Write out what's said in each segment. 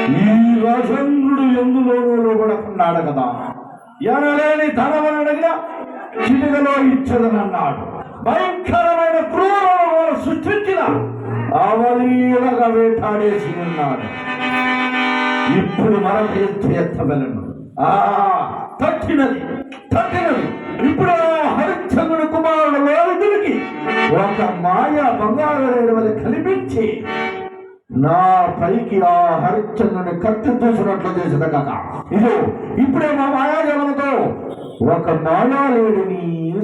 ఈ రాజేంద్రుడు ఎందులోనూ లోబడకున్నాడు కదా, ఎనలేని ధనమని అడిగిన చిలుగలో ఇచ్చదనన్నాడు. భయంకరమైన క్రూరములను సృష్టించిన అవలీలగా వేటాడేసి ఉన్నాడు. ఇప్పుడు మనకు ఎత్తగలను. తట్టినది ఇప్పుడు హరిశ్చంద్రుని కుమారుడు లోతుడికి ఒక మాయా బంగారు రేణువని కల్పించి నా పైకి ఆ హరిశ్చంద్రుని కత్తి దూసినట్లు చేసిన కథ ఇదో. ఇప్పుడే మా మాయాజలముతో ఒక మాయాలేడిని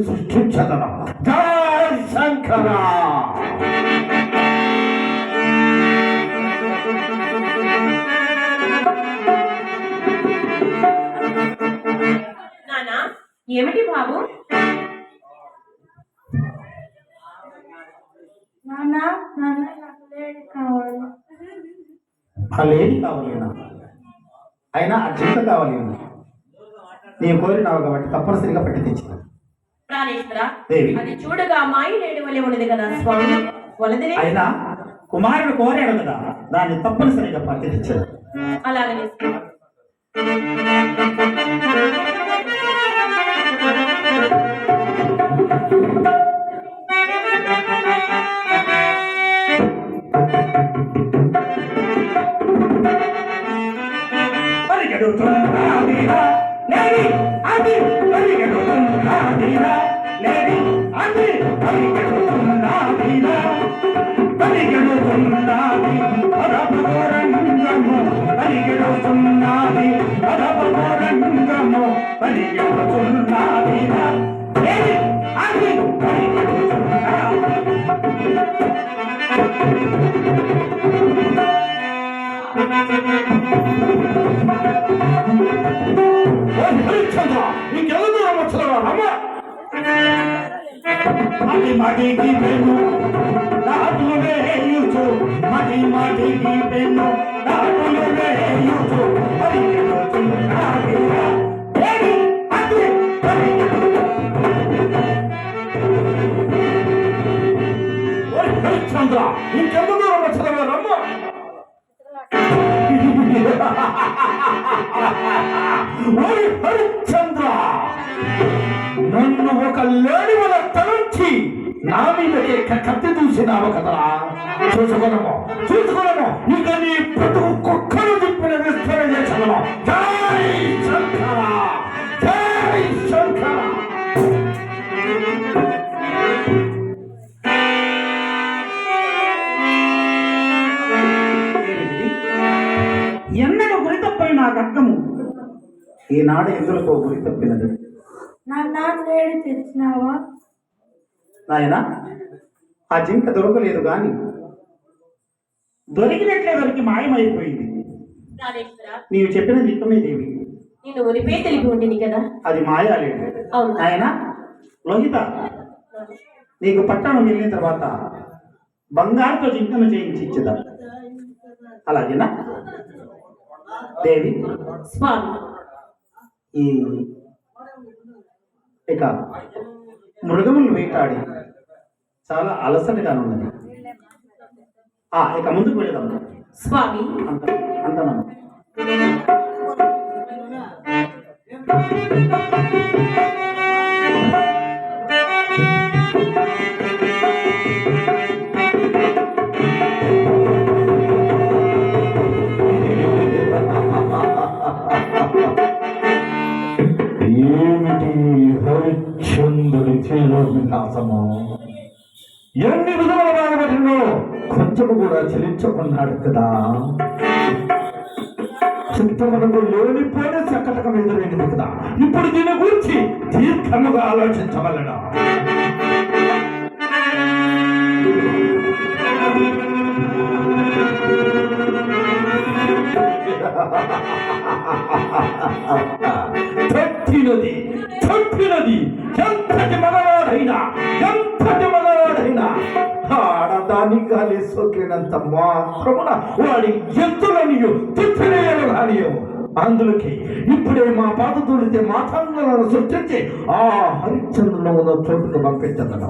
సృష్టించదనం. జయ శంకర. ఏమిటి బాబు? లేడీ కావాలేనా? అయినా ఆ జింక కావాలి. నేను కోరినావు కాబట్టి తప్పనిసరిగా పట్టి తెచ్చిన. అది చూడగా మాయి లేడి వలె ఉన్నది కదా స్వామి. వలదినే అయినా కుమారుడు కోరాడు కదా, దాన్ని తప్పనిసరిగా పట్టి తెచ్చాడు. అలాగనే మాటికి పెను నాటులు వేయుచు, మాటికి పెను నాటులు వేయుచు, హరిశ్చంద్ర ఇంకెందుకు రమ్మ. హరిశ్చంద్ర నన్ను ఒక లేడి వల్ల తలంచి నా మీద కత్తి దూసినావు కదరా. చూసుకోనము ఇక నీ బ్రతుకు కుక్కలు తిప్పిన విస్తరణ చేసను. జై శంకర, జై శంకర. ఎన్నడూ గురి తప్పైన గడ్డము ఈనాడు ఎందులో గురి తప్పినది. లేడి తెచ్చినావా నాయన? ఆ జింక దొరకలేదు గాని దొరికి మాయమైపోయింది. నీవు చెప్పిన నిక్కమే దేవి. నేను ఉరిపే తెలిపి ఉంటుంది కదా, అది మాయాలేడు. ఆయన లోహిత, నీకు పట్టణం వెళ్ళిన తర్వాత బంగారుతో జింకను చేయించి ఇచ్చేదా? అలాగేనా దేవి? స్వామి, ఈ ఇక మృగములు వేటాడి చాలా అలసటగా ఉన్నది. ఇక ముందుకు వెళదాం స్వామి. అంతనా? ఏమిటి హరిశ్చంద్రుడి చేలో వికాసము? ఎన్ని విధముల బాధపడినో కొంచెము కూడా చెల్లించుకున్నాడు కదా. చిత్తమునకు లేనిపోయిన చక్కటకం ఎదురైంది కదా. ఇప్పుడు దీని గురించి దీర్ఘముగా ఆలోచించవలెను. తప్పినది ఎంతటి మగవాడైనా ఆడదాన్ని గాలి సోకినంత మాత్రమున వాడి ఎత్తులనియు తిప్పినేయలు కానియో. అందులోకి ఇప్పుడే మా పాత తోడితే మాతంగలను సృష్టించి ఆ హరిశ్చంద్రుని ఉన్న చోటుకు పంపించదను.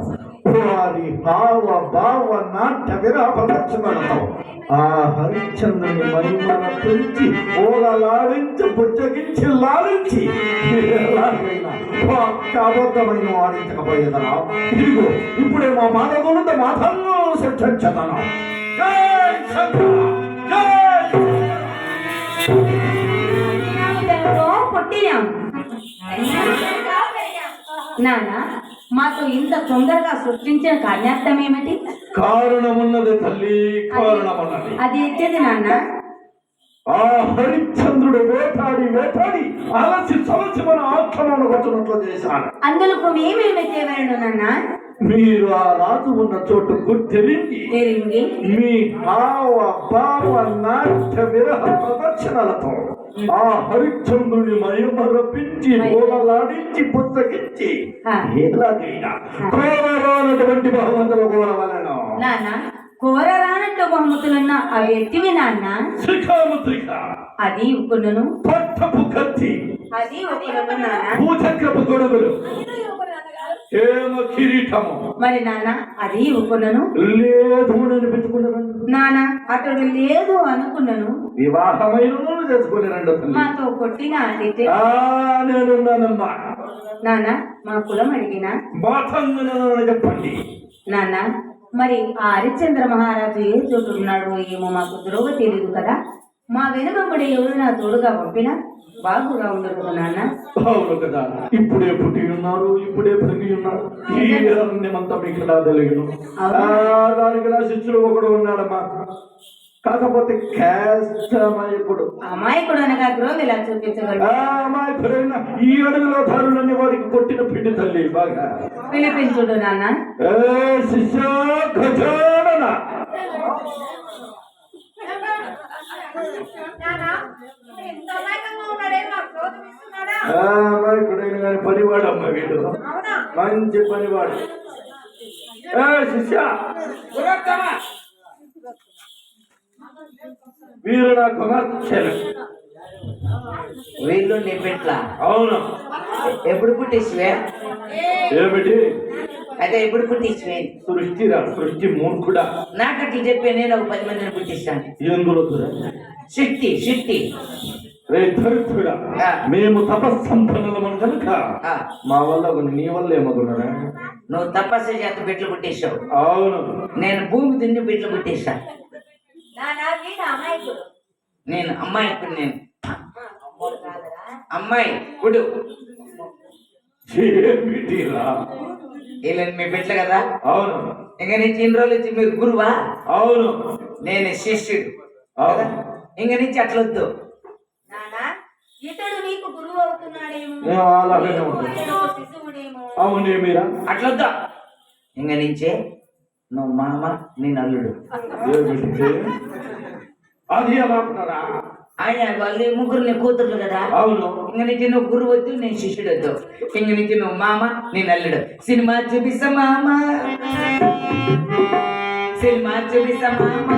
వారి భావ భావ నాట్య విరహ ప్రదర్శనలతో ఆ హరిశ్చంద్రుని మహిమన పెంచి ఓలలాడించి బుజ్జగించి లాలించి ఎలాగైనా అబద్ధమైన ఆడించకపోయేదనా. ఇదిగో ఇప్పుడే మా మానవులతో మాథల్లో శిక్షించదను. జై శంకర, జై నాన్న మాతో ఇంత తొందరగా సృష్టించిన కార్యార్థం ఏమిటి? కారణమున్నది తల్లి, కారణమున్నది. అది ఎత్తేది నాన్న. ఆ హరిశ్చంద్రుడు వేటాడి వేటాడి అలసి సలసి మన ఆత్మను వచ్చినట్లు చేశాను. అందులో మేమేమి చేయవలను నాన్న? మీరు ఆ రాజు ఉన్న చోటు గుర్తిరిగి తిరిగి మీ భావ భావ నాట్య విరహ ప్రదర్శనలతో ఆ హరిశ్చంద్రుని మయమరపించి ఓలలాడించి పుస్తకించి ఎలాగైనా కోరరానటువంటి బహుమతులు కోరవలను. నాన్న కోరరానట్టు బహుమతులున్న అవి ఎట్టివి నాన్న? శిఖాముద్రిక, అది కొనును. పట్టపు కత్తి, అది ఒకను నాన్న. భూచక్రపు గొడుగులు, హేమ కిరీటము. మరి నాన్న అది కొనును. లేదు అని పెట్టుకున్నాను. నాన్న అతడు లేదు అనుకున్నాను. వివాహమైన చేసుకుని రెండు మాతో కొట్టిన అడిగితే నేనున్నానమ్మా. నాన్న మా కులం అడిగినా చెప్పండి. నాన్న మరి ఆ హరిశ్చంద్ర మహారాజు ఏ చోటు ఉన్నాడో ఏమో మాకు ద్రోవ తెలియదు కదా. మా వెనుకబడి ఎవరు నా తోడుగా పంపినా బాగుగా ఉండదు నాన్న. అవును కదా, ఇప్పుడే పుట్టి ఉన్నారు, ఇప్పుడే పెరిగి ఉన్నారు. ఈ అరణ్యమంతా మీకు ఎలా తెలియను. దానికి నా శిష్యుడు ఒకడు ఉన్నాడమ్మా. కాకపోతే అమాయకుడు. అమాయకుడు అనగా ద్రోవ ఎలా చూపించగలడు? అమాయకుడైన ఈ అడుగులో ధారులన్నీ వారికి కొట్టిన పిండి తల్లి బాగా పిలిపించుడు నాన్న. శిష్య గజానన అమాయకుడైన కానీ పనివాడు అమ్మ వీడు, మంచి పనివాడు. శిష్య వీరు నా కుమార్తెలు. వీళ్ళు నీ పెట్ల? అవును. ఎప్పుడు పుట్టించివే? ఏమిటి అదే ఎప్పుడు పుట్టించివే? సృష్టిరా, సృష్టి మూర్ఖుడా. నాకు అట్లా చెప్పే నేను ఒక 10 మందిని పుట్టిస్తాను. ఎందులో శక్తి శక్తి రే ధరిత్రుడా, మేము తపస్సంపన్నులమని కనుక మా వల్ల నీ వల్ల ఏమగున్నారా? నువ్వు తపస్సు చేత బిడ్డలు పుట్టిస్తావు. అవును. నేను భూమి దున్ని బిడ్డలు పుట్టిస్తాను. నేను అమ్మాయి నేను అమ్మాయి కుడు వీళ్ళని మీ బిడ్డలు కదా. అవును. ఇంక నుంచి ఇన్ని రోజులు వచ్చి మీరు గురువా? అవును. నేను శిష్యుడు. ఇంక నుంచి అట్లొద్దు. ఇతడు నీకు గురువు అవుతున్నాడేమో, అవునే మీరా అట్లొద్దా. ఇంక నుంచే నువ్వు మామ నేను అల్లుడు. అది ఎలా అంటున్నారా? ఆయన వాళ్ళు ముగ్గురు కూతుర్లు కదా. అవును. ఇంక నుంచి నువ్వు గురువు వద్దు, నేను శిష్యుడు వద్దు. ఇంక నుంచి నువ్వు మామ నేను అల్లుడు. సినిమా చూపిస్తా మామ, సినిమా చూపిస్తా మామ.